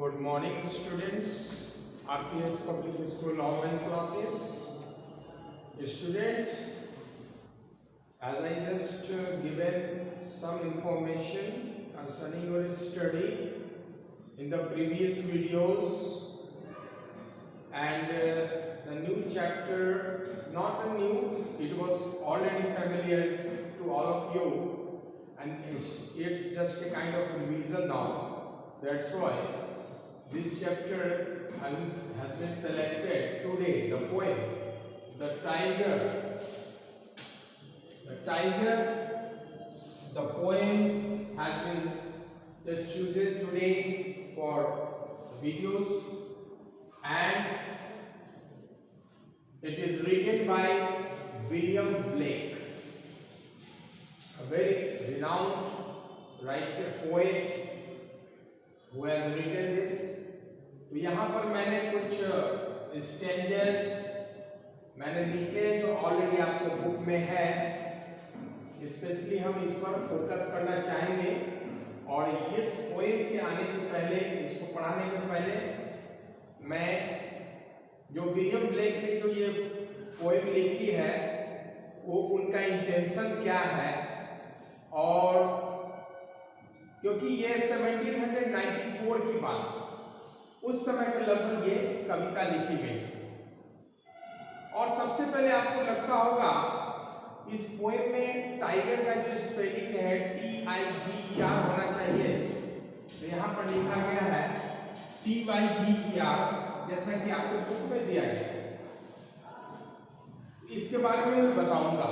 Good morning, students. RPS Public School online classes. Student, as I just given some information concerning your study in the previous videos, and the new chapter, not a new, it was already familiar to all of you, and it's just a kind of revision now. That's why this chapter has been selected today. The poem, the tiger, the poem has been just chosen today for videos, and it is written by William Blake, a very renowned writer, poet who has written this. तो यहाँ पर मैंने कुछ स्टेंजेस मैंने लिखे जो already आपके book में है। स्पेशली हम इस पर फोकस करना चाहेंगे, और इस पोएम के आने के पहले, इसको पढ़ाने के पहले, मैं जो विलियम ब्लेक ने जो ये पोएम लिखी है वो उनका इंटेंशन क्या है, और क्योंकि ये 1794 की बात है, उस समय के लगभग ये कविता लिखी गई थी। और सबसे पहले आपको लगता होगा इस पोएम में टाइगर का जो स्पेलिंग है TIGER होना चाहिए, तो यहाँ पर लिखा गया है TYGER, जैसा कि आपको बुक में दिया गया है। इसके बारे में मैं बताऊंगा।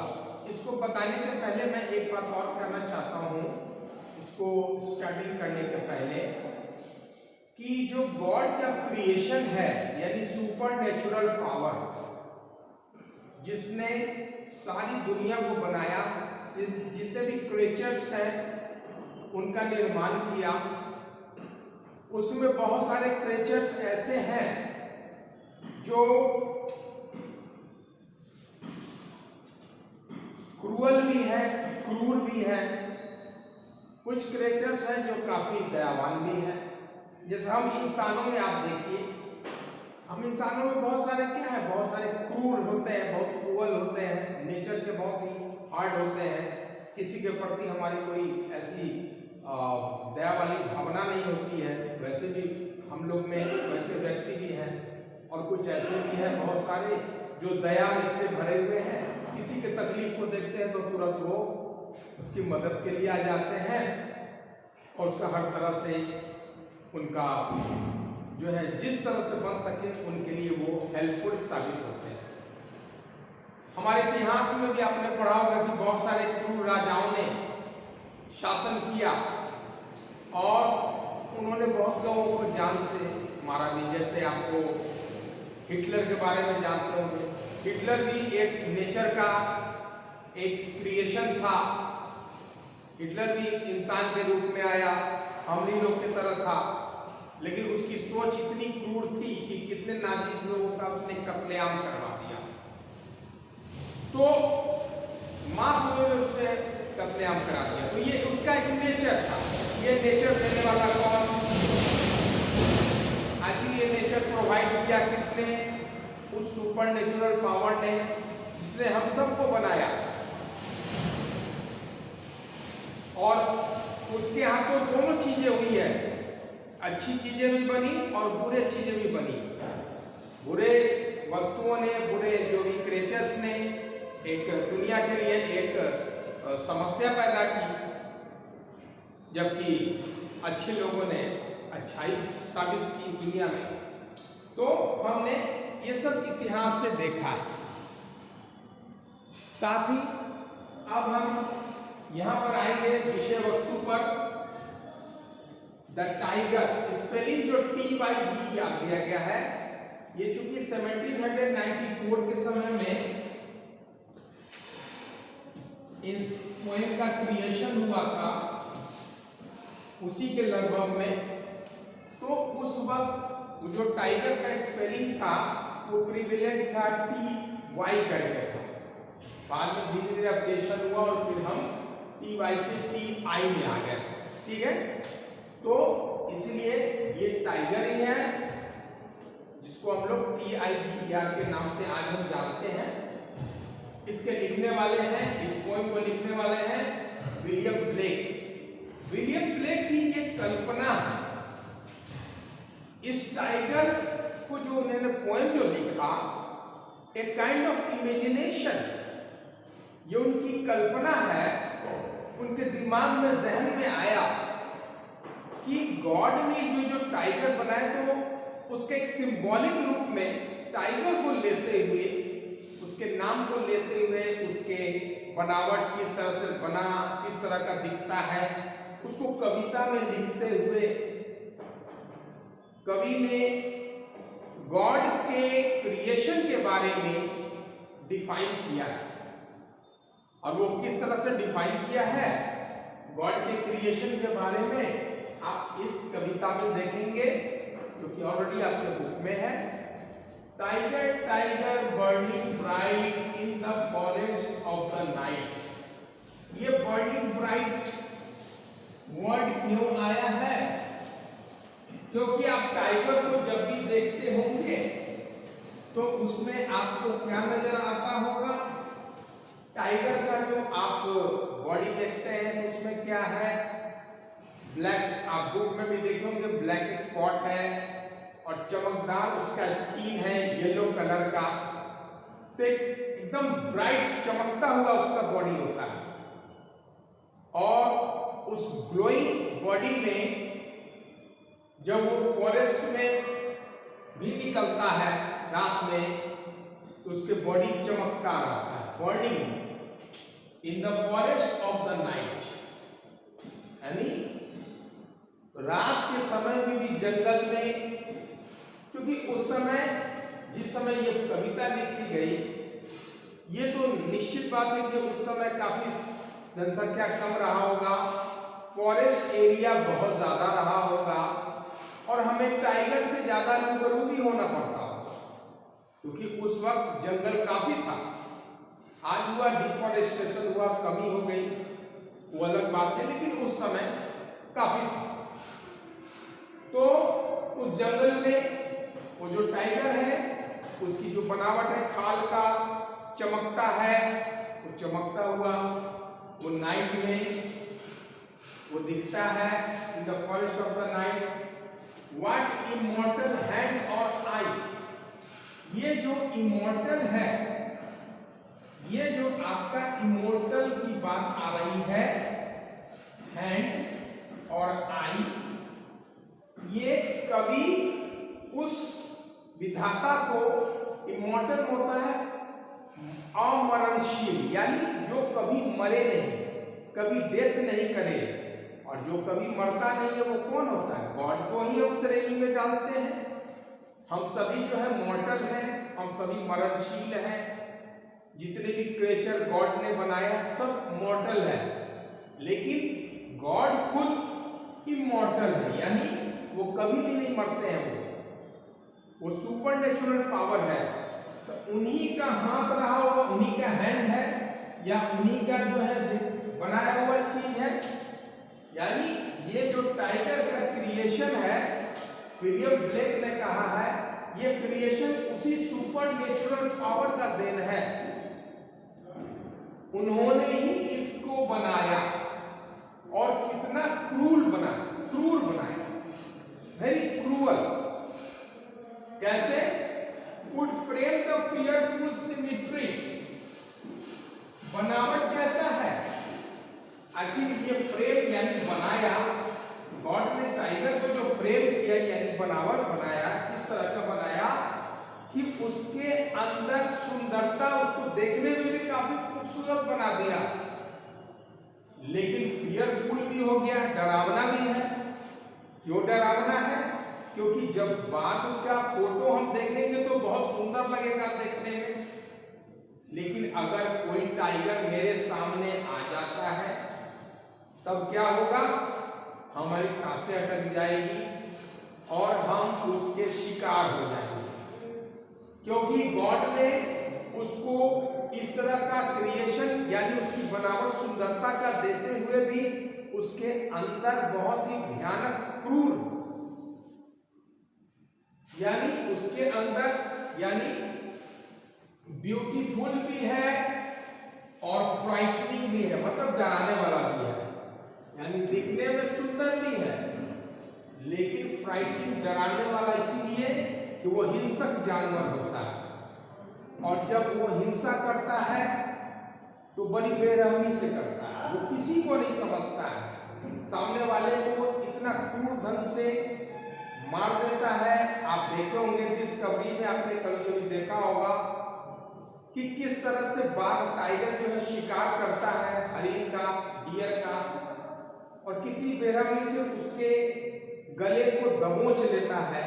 इसको बताने के पहले मैं एक बात और करना चाहता हूँ, इसको स्टार्टिंग करने के पहले, कि जो गॉड का क्रिएशन है, यानी सुपर नेचुरल पावर, जिसने सारी दुनिया को बनाया, जितने भी क्रिएचर्स हैं उनका निर्माण किया, उसमें बहुत सारे क्रिएचर्स ऐसे हैं जो क्रूअल भी है, क्रूर भी है। कुछ क्रिएचर्स हैं जो काफी दयावान भी है। जैसे हम इंसानों में आप देखिए, हम इंसानों में बहुत सारे क्या है, बहुत सारे क्रूर होते हैं, बहुत क्रूअल होते हैं, नेचर के बहुत ही हार्ड होते हैं, किसी के प्रति हमारी कोई ऐसी दया वाली भावना नहीं होती है। वैसे भी हम लोग में वैसे व्यक्ति भी हैं, और कुछ ऐसे भी हैं बहुत सारे जो दया से भरे हुए हैं। किसी के तकलीफ को देखते हैं तो तुरंत वो उसकी मदद के लिए आ जाते हैं, और उसका हर तरह से उनका जो है जिस तरह से बन सके उनके लिए वो हेल्पफुल साबित होते हैं। हमारे इतिहास में भी आपने पढ़ा होगा कि बहुत सारे क्रूर राजाओं ने शासन किया, और उन्होंने बहुत लोगों को जान से मारा भी। जैसे आपको हिटलर के बारे में जानते होंगे। हिटलर भी एक नेचर का एक क्रिएशन था। हिटलर भी इंसान के रूप में आया, हम ही लोग की तरह था, लेकिन उसकी सोच इतनी क्रूर थी कि कितने नाजीज लोगों का उसने कत्लेआम करवा दिया। तो मास में उसने कत्लेआम करा दिया। तो ये उसका एक नेचर था। ये नेचर देने वाला कौन? आखिर ये नेचर प्रोवाइड किया किसने? उस सुपर नेचुरल पावर ने, जिसने हम सबको बनाया, और उसके हाथों दोनों चीजें हुई है। अच्छी चीजें भी बनी और बुरे चीजें भी बनी। बुरे वस्तुओं ने, बुरे जो भी क्रिएचर्स ने एक दुनिया के लिए एक समस्या पैदा की, जबकि अच्छे लोगों ने अच्छाई साबित की दुनिया में। तो हमने ये सब इतिहास से देखा है। साथ ही अब हम यहाँ पर आएंगे विषय वस्तु पर। द टाइगर, स्पेलिंग जो TYGER दिया गया है, ये चूंकि 1794 के समय में इस पोएम का क्रिएशन हुआ था, उसी के लगभग में, तो उस वक्त जो टाइगर का स्पेलिंग था वो प्रिविलेंट था, TY करके था। बाद में धीरे धीरे अपडेशन हुआ और फिर हम TY से TI में आ गए। ठीक है, तो इसलिए ये टाइगर ही है, जिसको हम लोग TIGER के नाम से आज हम जानते हैं। इसके लिखने वाले हैं, इस पोएम को लिखने वाले हैं विलियम ब्लेक। विलियम ब्लेक की ये कल्पना है, इस टाइगर को जो उन्होंने पोएम जो लिखा, ए काइंड ऑफ इमेजिनेशन, ये उनकी कल्पना है, उनके दिमाग में, जहन में आया कि गॉड ने जो टाइगर बनाया, तो उसके एक सिंबॉलिक रूप में टाइगर को लेते हुए, उसके नाम को लेते हुए, उसके बनावट किस तरह से बना, किस तरह का दिखता है, उसको कविता में लिखते हुए कवि ने गॉड के क्रिएशन के बारे में डिफाइन किया है। और वो किस तरह से डिफाइन किया है गॉड के क्रिएशन के बारे में, आप इस कविता में देखेंगे, जो कि ऑलरेडी आपके बुक में है। Tiger tiger burning bright in the forest of the night. ये बर्निंग ब्राइट वर्ड क्यों आया है? क्योंकि आप टाइगर को जब भी देखते होंगे तो उसमें आपको क्या नजर आता होगा? टाइगर का जो आप बॉडी देखते हैं तो उसमें क्या है? ब्लैक, आप बुक में भी देखे होंगे, ब्लैक स्पॉट है और चमकदार उसका स्किन है, येलो कलर का, तो एकदम ब्राइट चमकता हुआ उसका बॉडी होता है। और उस ग्लोइंग बॉडी में जब वो फॉरेस्ट में भी निकलता है रात में, तो उसके बॉडी चमकता रहता है, burning in the forest of the night, यानी रात के समय में भी जंगल में, क्योंकि उस समय, जिस समय ये कविता लिखी गई, ये तो निश्चित बात है कि उस समय काफी जनसंख्या कम रहा होगा, फॉरेस्ट एरिया बहुत ज्यादा रहा होगा, और हमें टाइगर से ज्यादा रूबरू भी होना पड़ता होगा, क्योंकि उस वक्त जंगल काफी था। आज हुआ डिफॉरेस्टेशन हुआ, कमी हो गई, वो अलग बात है, लेकिन उस समय काफी था। तो उस जंगल में वो जो टाइगर है, उसकी जो बनावट है, खाल का चमकता है, वो चमकता हुआ वो नाइट में वो दिखता है, in the forest of the night. What immortal hand और आई, ये जो इमॉर्टल है, ये जो आपका इमॉर्टल की बात आ रही है, हैंड और आई, ये कवि उस विधाता को, इमॉर्टल होता है अमरणशील, यानी जो कभी मरे नहीं, कभी डेथ नहीं करे, और जो कभी मरता नहीं है वो कौन होता है? गॉड को ही हम श्रेणी में डालते हैं। हम सभी जो है मॉर्टल हैं, हम सभी मरणशील हैं, जितने भी क्रिएचर गॉड ने बनाया सब मॉर्टल है, लेकिन गॉड खुद इमॉर्टल है, यानी वो कभी भी नहीं मरते हैं, वो सुपर नेचुरल पावर है। तो उन्हीं का हाथ रहा होगा, उन्हीं का हैंड है, या उन्हीं का जो है बनाया हुआ चीज है। यानी ये जो टाइगर का क्रिएशन है, विलियम ब्लेक ने कहा है, ये क्रिएशन उसी सुपर नेचुरल पावर का देन है। उन्होंने ही इसको बनाया, और कितना क्रूर बनाया, वेरी क्रूअल। कैसे? would frame the fearful symmetry, बनावट कैसा है? आखिर ये फ्रेम यानी बनाया, गॉड ने टाइगर को जो फ्रेम किया यानी बनावट बनाया, इस तरह का बनाया कि उसके अंदर सुंदरता, उसको देखने में भी काफी खूबसूरत बना दिया, लेकिन फियरफुल भी हो गया, डरावना भी है। क्यों डरावना है? क्योंकि जब बाद का फोटो हम देखेंगे तो बहुत सुंदर लगेगा देखने में, लेकिन अगर कोई टाइगर मेरे सामने आ जाता है तब क्या होगा? हमारी सांसें अटक जाएगी और हम उसके शिकार हो जाएंगे, क्योंकि गॉड ने उसको इस तरह का क्रिएशन यानी उसकी बनावट सुंदरता का देते हुए भी उसके अंदर बहुत ही भयानक क्रूर यानी उसके अंदर यानी ब्यूटीफुल भी है और फ्राइटनिंग भी है, मतलब डराने वाला भी है। यानी दिखने में सुंदर भी है लेकिन फ्राइटनिंग डराने वाला इसलिए कि वो हिंसक जानवर होता है, और जब वो हिंसा करता है तो बड़ी बेरहमी से करता है। वो किसी को नहीं समझता है, सामने वाले को इतना क्रूर ढंग से मार देता है। आप देखे होंगे डिस्कवरी में, आपने कभी कभी देखा होगा कि किस तरह से बाघ टाइगर जो है शिकार करता है हरिन का, डियर का, और कितनी बेरहमी से उसके गले को दबोच लेता है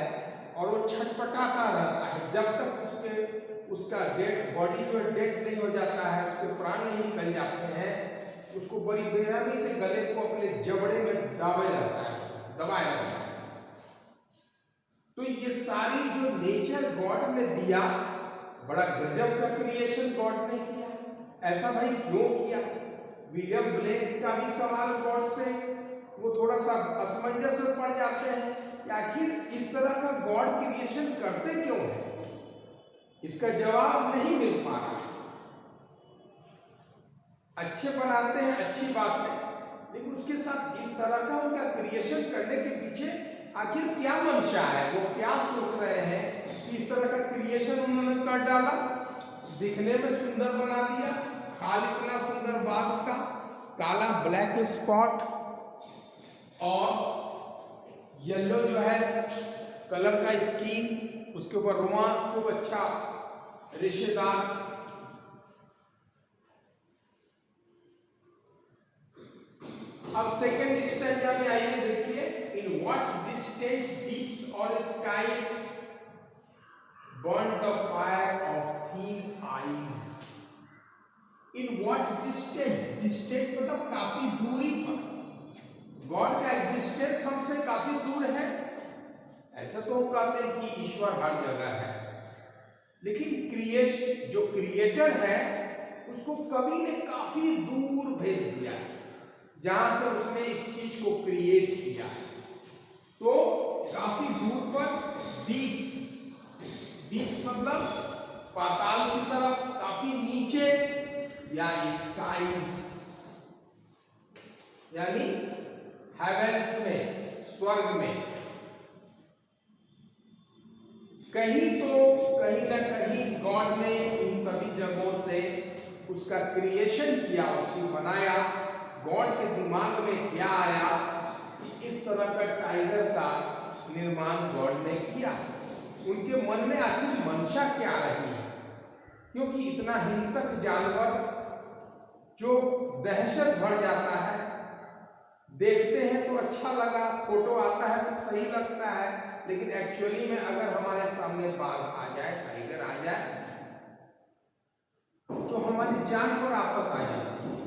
और वो छटपटाता रहता है जब तक उसका डेड बॉडी जो है डेड नहीं हो जाता है, उसके प्राण नहीं निकल जाते हैं। उसको बड़ी बेरहमी से गले को अपने जबड़े में दबाए रहता है, दबाए रहता है। तो ये सारी जो नेचर गॉड ने दिया, बड़ा गजब का क्रिएशन गॉड ने किया। ऐसा भाई क्यों किया? विलियम ब्लेक का भी सवाल गॉड से वो थोड़ा सा असमंजस में पड़ जाते हैं कि आखिर इस तरह का गॉड क्रिएशन करते क्यों है? इसका जवाब नहीं मिल पा रहा। अच्छे बनाते हैं, अच्छी बात है, लेकिन उसके साथ इस तरह का उनका क्रिएशन करने के पीछे आखिर क्या मंशा है? वो क्या सोच रहे हैं कि इस तरह का क्रिएशन उन्होंने कर डाला, दिखने में सुंदर बना दिया, खाल इतना सुंदर बाघ का, काला ब्लैक स्पॉट और येलो जो है कलर का स्किन, उसके ऊपर रुआ खूब अच्छा रेशेदार। अब सेकेंड स्टेंजा में आइए, देखिए, in what distant deeps or skies burned the fire of thine eyes. In what distant, distant मतलब काफी दूरी पर। गॉड का एग्जिस्टेंस हमसे काफी दूर है। ऐसा तो हम कहते हैं कि ईश्वर हर जगह है, लेकिन जो क्रिएटर है उसको कवि ने काफी दूर भेज दिया है जहां से उसने इस चीज को क्रिएट किया। तो काफी दूर पर डीप्स, डीप्स मतलब पाताल की तरफ, काफी नीचे, या स्काइज यानी हेवेंस में, स्वर्ग में। कहीं ना कहीं गॉड ने इन सभी जगहों से उसका क्रिएशन किया, उसको बनाया। गॉड के दिमाग में क्या आया कि इस तरह का टाइगर का निर्माण गॉड ने किया? उनके मन में आखिर मंशा क्या रही है? क्योंकि इतना हिंसक जानवर जो दहशत भर जाता है, देखते हैं तो अच्छा लगा, फोटो आता है तो सही लगता है, लेकिन एक्चुअली में अगर हमारे सामने बाघ आ जाए, टाइगर आ जाए, तो हमारी जान पर आफत आ जाती है।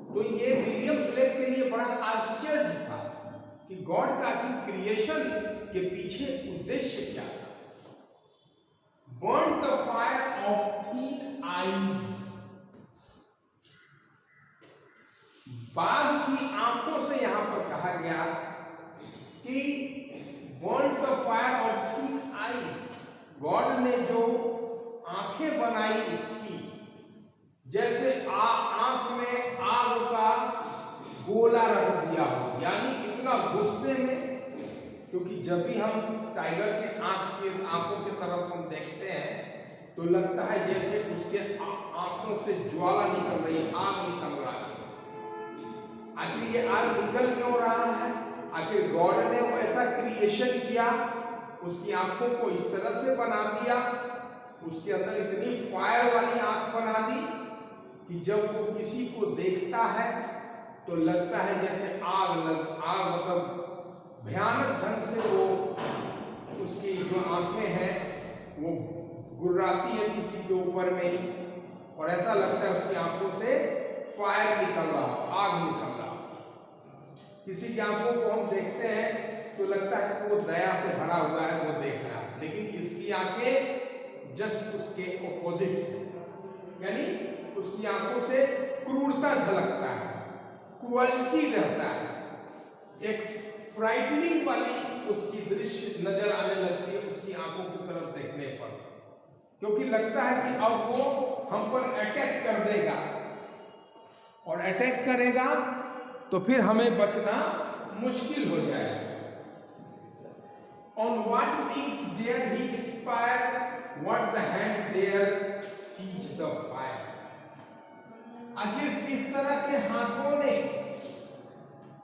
तो ये विलियम ब्लेक के लिए बड़ा आश्चर्य था कि गॉड का क्रिएशन के पीछे उद्देश्य क्या था। Burn the fire of thine eyes, बाघ की आंखों से यहां पर कहा गया कि burn the fire of thine eyes. God ने जो आंखें बनाई उसकी, जैसे आंख में आग का गोला रख दिया हो, यानी इतना गुस्से में। क्योंकि जब भी हम टाइगर के आंखों की तरफ हम देखते हैं तो लगता है जैसे उसके आंखों से ज्वाला निकल रही है, आग निकल रहा है। आखिर ये आग निकल क्यों रहा है? आखिर गॉड ने ऐसा क्रिएशन किया, उसकी आंखों को इस तरह से बना दिया, उसके अंदर इतनी फायर वाली आंख बना दी कि जब वो किसी को देखता है तो लगता है जैसे आग मतलब भयानक ढंग से वो, उसकी जो आंखें हैं वो गुर्राती है किसी के ऊपर में ही, और ऐसा लगता है उसकी आंखों से फायर निकल रहा, आग निकल रहा। किसी की आंखों को हम देखते हैं तो लगता है कि वो दया से भरा हुआ है, वो देख रहा है, लेकिन इसकी आंखें जस्ट उसके ऑपोजिट है, यानी उसकी आंखों से क्रूरता झलकता है, क्रुएल्टी रहता है, एक फ्राइटनिंग वाली उसकी दृश्य नजर आने लगती है उसकी आंखों की तरफ देखने पर, क्योंकि लगता है कि अब वो हम पर अटैक कर देगा, और अटैक करेगा तो फिर हमें बचना मुश्किल हो जाएगा। On what wings dare he aspire? What the hand dare seize the fire? आखिर किस तरह के हाथों ने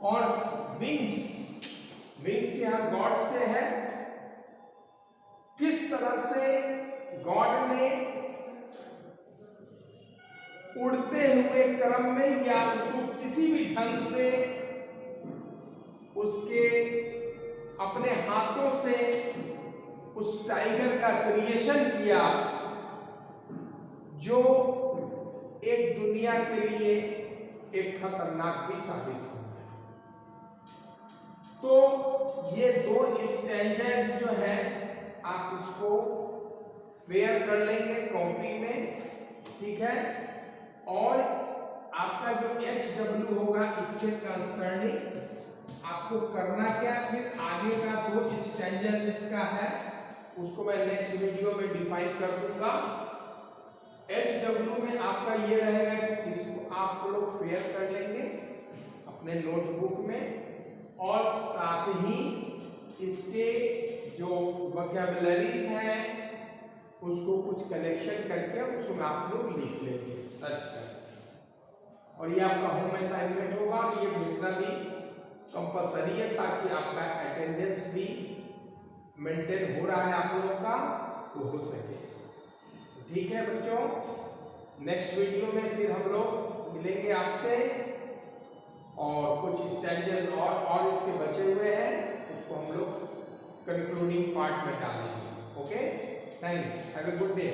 और विंग्स, विंग्स यहाँ गॉड से है, किस तरह से गॉड ने उड़ते हुए क्रम में या उसको किसी भी ढंग से उसके अपने हाथों से उस टाइगर का क्रिएशन किया जो एक दुनिया के लिए एक खतरनाक भी साबित हो गया। तो ये दो स्टैंडर्स जो है आप इसको फेयर कर लेंगे कॉपी में, ठीक है। और आपका जो HW होगा इससे कंसर्निंग आपको करना क्या, फिर आगे का दो स्टैंडर्स इसका है उसको मैं नेक्स्ट वीडियो में डिफाइन कर दूंगा। HW में आपका ये रहेगा कि इसको आप लोग फेयर कर लेंगे अपने नोटबुक में, और साथ ही इसके जो वोकैबुलरीज हैं उसको कुछ कनेक्शन करके उसमें आप लोग लिख लेंगे सर्च करके। और ये आपका होम असाइनमेंट होगा और ये भेजना भी कंपलसरी है ताकि आपका अटेंडेंस भी मेंटेन हो रहा है आप लोगों का वो हो सके। ठीक है बच्चों, नेक्स्ट वीडियो में फिर हम लोग मिलेंगे आपसे और कुछ स्टैंडर्स और इसके बचे हुए हैं उसको हम लोग कंक्लूडिंग पार्ट में डालेंगे। Okay, thanks, have a good day.